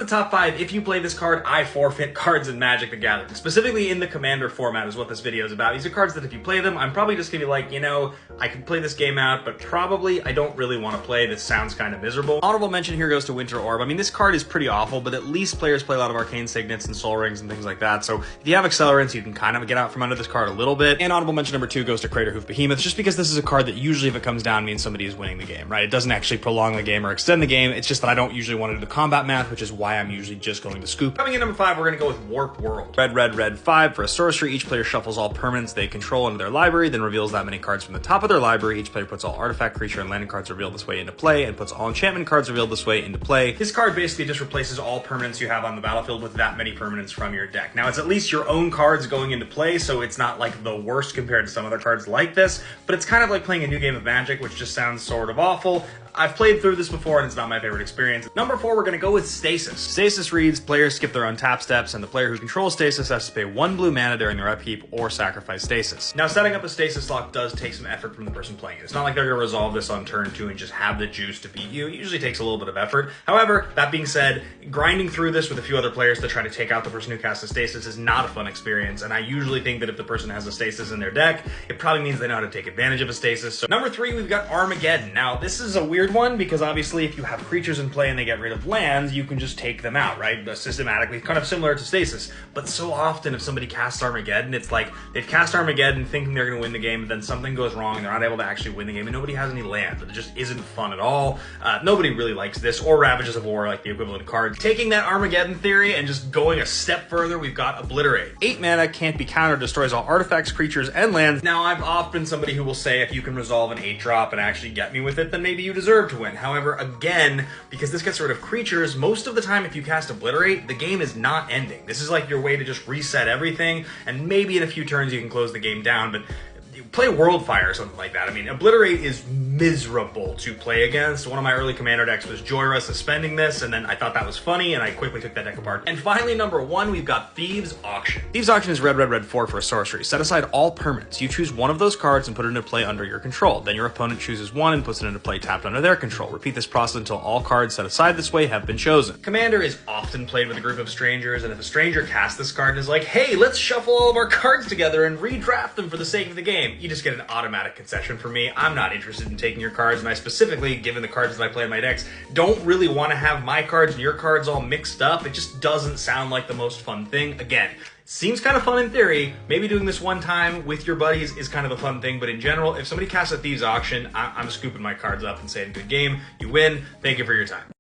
the top 5, if you play this card, I forfeit cards in Magic the Gathering. Specifically in the Commander format is what this video is about. These are cards that if you play them, I'm probably just gonna be like, you know, I could play this game out, but probably I don't really want to play. This sounds kind of miserable. Honorable mention here goes to Winter Orb. I mean, this card is pretty awful, but at least players play a lot of Arcane Signets and Soul Rings and things like that. So if you have Accelerants, you can kind of get out from under this card a little bit. And honorable mention number 2 goes to Craterhoof Behemoth, just because this is a card that usually, if it comes down, means somebody is winning the game, right? It doesn't actually prolong the game or extend the game. It's just that I don't usually want to do the combat math, which is why I'm usually just going to scoop. Coming in number 5, we're going to go with Warp World. Red 5 for a sorcery. Each player shuffles all permanents they control into their library, then reveals that many cards from the top of their library. Each player puts all artifact, creature, and landing cards revealed this way into play, and puts all enchantment cards revealed this way into play. This card basically just replaces all permanents you have on the battlefield with that many permanents from your deck. Now, it's at least your own cards going into play, so it's not like the worst compared to some other cards like this, but it's kind of like playing a new game of Magic, which just sounds sort of awful. I've played through this before and it's not my favorite experience. Number 4, we're going to go with Stasis. Stasis reads, players skip their untap steps, and the player who controls Stasis has to pay 1 blue mana during their upkeep or sacrifice Stasis. Now, setting up a Stasis lock does take some effort from the person playing it. It's not like they're going to resolve this on turn 2 and just have the juice to beat you. It usually takes a little bit of effort. However, that being said, grinding through this with a few other players to try to take out the person who casts a Stasis is not a fun experience, and I usually think that if the person has a Stasis in their deck, it probably means they know how to take advantage of a Stasis. So number 3, we've got Armageddon. Now, this is a weird one because obviously if you have creatures in play and they get rid of lands, you can just take them out, right? Systematically, kind of similar to Stasis. But so often if somebody casts Armageddon, it's like they've cast Armageddon thinking they're going to win the game, and then something goes wrong and they're not able to actually win the game, and nobody has any lands. It just isn't fun at all. Nobody really likes this, or Ravages of War, like the equivalent card. Taking that Armageddon theory and just going a step further, we've got Obliterate. 8 mana, can't be countered, destroys all artifacts, creatures, and lands. Now, I've often been somebody who will say if you can resolve an 8-drop and actually get me with it, then maybe you deserve to win. However, again, because this gets rid of creatures, most of the time if you cast Obliterate, the game is not ending. This is like your way to just reset everything, and maybe in a few turns you can close the game down, but play Worldfire or something like that. I mean, Obliterate is miserable to play against. One of my early Commander decks was Joyra suspending this, and then I thought that was funny, and I quickly took that deck apart. And finally, number 1, we've got Thieves Auction. Thieves Auction is red 4 for a sorcery. Set aside all permanents. You choose one of those cards and put it into play under your control. Then your opponent chooses one and puts it into play tapped under their control. Repeat this process until all cards set aside this way have been chosen. Commander is often played with a group of strangers, and if a stranger casts this card and is like, hey, let's shuffle all of our cards together and redraft them for the sake of the game, you just get an automatic concession from me. I'm not interested in taking your cards, and I specifically, given the cards that I play in my decks, don't really want to have my cards and your cards all mixed up. It just doesn't sound like the most fun thing. Again, seems kind of fun in theory. Maybe doing this one time with your buddies is kind of a fun thing, but in general, if somebody casts a Thieves Auction, I'm scooping my cards up and saying, good game, you win, thank you for your time.